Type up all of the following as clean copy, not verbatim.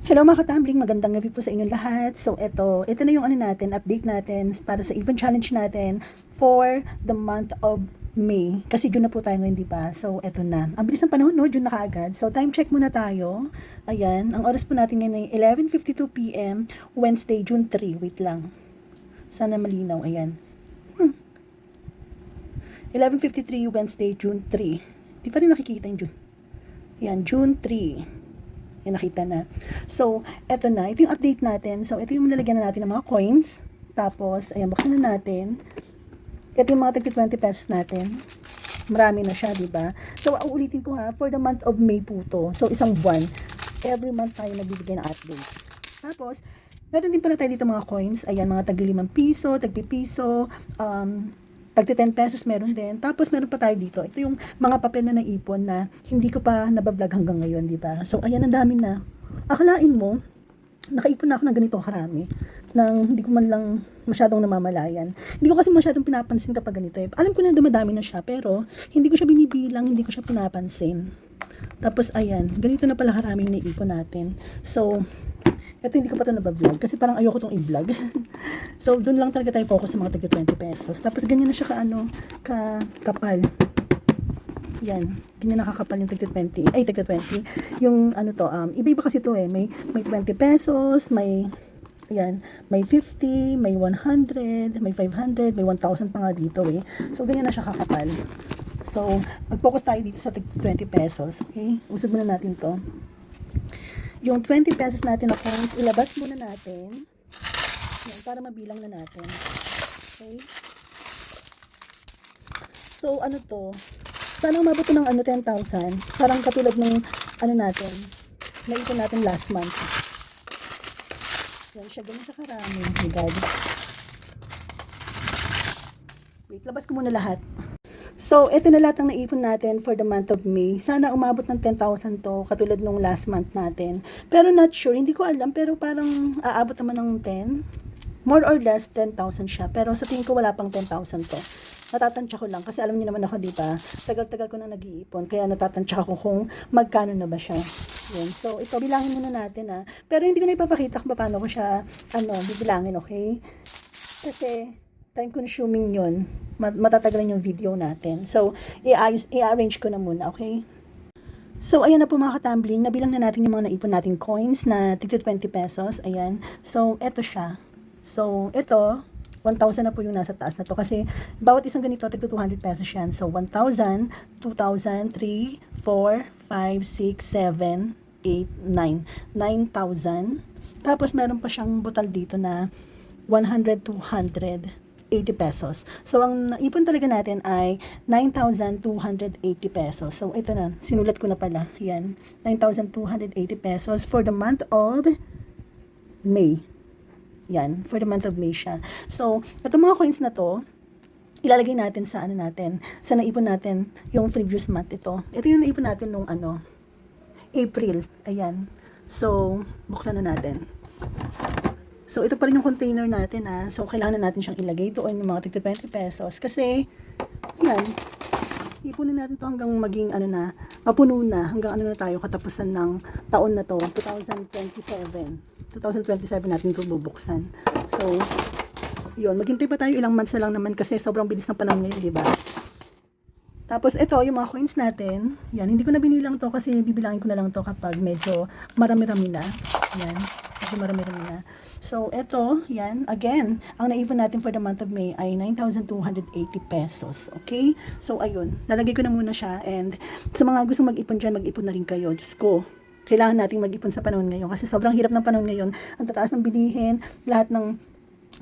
Hello mga katambling, magandang gabi po sa inyong lahat. So ito na yung update natin para sa event challenge natin for the month of May. Kasi June na po tayo ngayon, di ba? So ito na. Ang bilis ng panahon, no? June na kaagad. So time check muna tayo. Ayan, ang oras po natin ngayon ay 11:52 p.m. Wednesday, June 3. Wait lang. Sana malinaw. Ayan. 11:53 Wednesday, June 3. Di pa rin nakikita yung June. Ayan, June 3. Yan, nakita na. So, eto na. Ito yung update natin. So, ito yung lalagyan na natin ng mga coins. Tapos, ayan, buksan na natin. Ito yung mga 20 pesos natin. Marami na siya, diba? So, uulitin ko ha, for the month of May po to. So, isang buwan. Every month tayo nagbibigay ng update. Tapos, meron din pala tayo dito mga coins. Ayan, mga tagli 5 piso, tagpi piso, tagti 10 pesos meron din. Tapos meron pa tayo dito. Ito yung mga papel na naipon na hindi ko pa nabablog hanggang ngayon, di ba? So, ayan, ang dami na. Akalain mo, nakaipon na ako ng ganito karami. Nang hindi ko man lang masyadong namamalayan. Hindi ko kasi masyadong pinapansin kapag ganito eh. Alam ko na dumadami na siya, pero hindi ko siya binibilang, hindi ko siya pinapansin. Tapos, ayan, ganito na pala karaming naipon natin. So, ito hindi ko pa ito nabablog kasi parang ayoko itong i-vlog. So, doon lang talaga tayo focus sa mga tagka 20 pesos. Tapos, ganyan na siya kapal. Yan. Ganyan nakakapal yung tagka 20. Ay, tagka 20. Yung iba-iba kasi ito eh. May 20 pesos, may 50, may 100, may 500, may 1,000 pa nga dito eh. So, ganyan na siya kakapal. So, mag-focus tayo dito sa 20 pesos. Okay? Usog muna natin to. Yung 20 pesos natin na coins, ilabas muna natin. Yan, para mabilang na natin. Okay? So, sana umabot ng 10,000. Parang katulad ng natin, naipon natin last month. Yan siya, ganun siya karami. Oh God. Wait, labas ko muna lahat. So, ito na lahat ang naipon natin for the month of May. Sana umabot ng 10,000 to, katulad nung last month natin. Pero not sure, hindi ko alam, pero parang aabot naman ng 10. More or less, 10,000 siya. Pero sa tingin ko wala pang 10,000 to. Natatansya ko lang, kasi alam niyo naman ako, diba? Tagal-tagal ko na nag-iipon, kaya natatansya ko kung magkano na ba siya. Yan. So, ito, bilangin muna natin ha. Pero hindi ko na ipapakita kung paano ko siya, bibilangin, okay? Kasi, time consuming yun. Matatagalan yung video natin. So, i-arrange ko na muna, okay? So, ayan na po mga katambling. Nabilang na natin yung mga naipon nating coins na tig 20 pesos. Ayan. So, eto siya. So, ito, 1,000 na po yung nasa taas na to. Kasi, bawat isang ganito, tig 200 pesos yan. So, 1,000, 2,000, 3, 4, 5, 6, 7, 8, 9. 9,000. Tapos, meron pa siyang butal dito na 100, 200. 80 pesos. So, ang naipon talaga natin ay 9,280 pesos. So, ito na. Sinulat ko na pala. Yan. 9,280 pesos for the month of May. Yan. For the month of May siya. So, itong mga coins na to, ilalagay natin sa sa naipon natin yung previous month ito. Ito yung naipon natin nung April. Ayan. So, buksan na natin. So, ito pa rin yung container natin So, kailangan na natin siyang ilagay doon yung mga 20 pesos. Kasi, yan, ipunin natin to hanggang maging mapuno na. Hanggang na tayo katapusan ng taon na to, 2027. 2027 natin ito bubuksan. So, yun, maghintay pa tayo ilang months na lang naman kasi sobrang bilis ng panahon ngayon, di ba? Tapos, ito, yung mga coins natin. Yan, hindi ko na binilang to kasi bibilangin ko na lang to kapag medyo marami-rami na. Yan, medyo marami-rami na. So, ito, yan, again, ang naipon natin for the month of May ay 9,280 pesos. Okay? So, ayun, lalagay ko na muna siya. And sa mga gustong mag-ipon dyan, mag-ipon na rin kayo. Diyos ko, kailangan nating mag-ipon sa panahon ngayon kasi sobrang hirap ng panahon ngayon. Ang tataas ng bilihin, lahat ng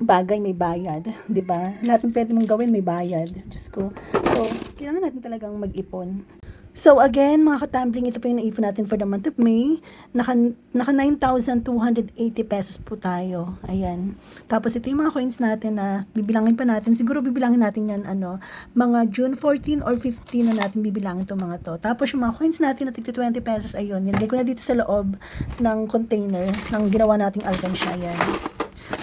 bagay may bayad, 'di ba? Lahat ng pwede mong gawin may bayad. Diyos ko. So, kailangan natin talagang mag-ipon. So, again, mga katambling, ito po yung naipon natin for the month of May. Naka 9,280 pesos po tayo. Ayan. Tapos, ito yung mga coins natin na bibilangin pa natin. Siguro bibilangin natin yan, mga June 14 or 15 na natin bibilangin itong mga to. Tapos, yung mga coins natin na tig 20 pesos, ayun. Nilagay ko na dito sa loob ng container ng ginawa nating alkansya. Yan.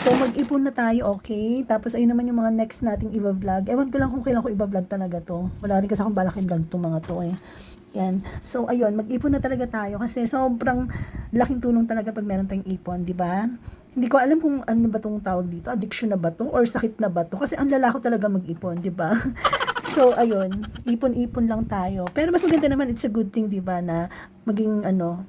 So, mag-ipon na tayo, okay? Tapos, ayun naman yung mga next nating i-vlog. Ewan ko lang kung kailan ko i-vlog talaga to. Wala rin kasi akong balak i-vlog itong mga to, eh. Yan. So, ayun, mag-ipon na talaga tayo kasi sobrang laking tulong talaga pag meron tayong ipon, di ba? Hindi ko alam kung ano ba tong tawag dito, addiction na ba to or sakit na ba to kasi ang lalako talaga mag-ipon, di ba? So, ayun, ipon-ipon lang tayo. Pero mas maganda naman, it's a good thing, di ba, na maging ano,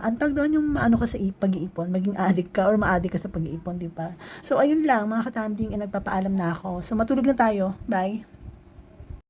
antag doon yung maano ka sa pag-iipon, maging addict ka or ma-addict ka sa pag-iipon, di ba? So, ayun lang, mga katambing, nagpapaalam na ako. So, matulog na tayo. Bye!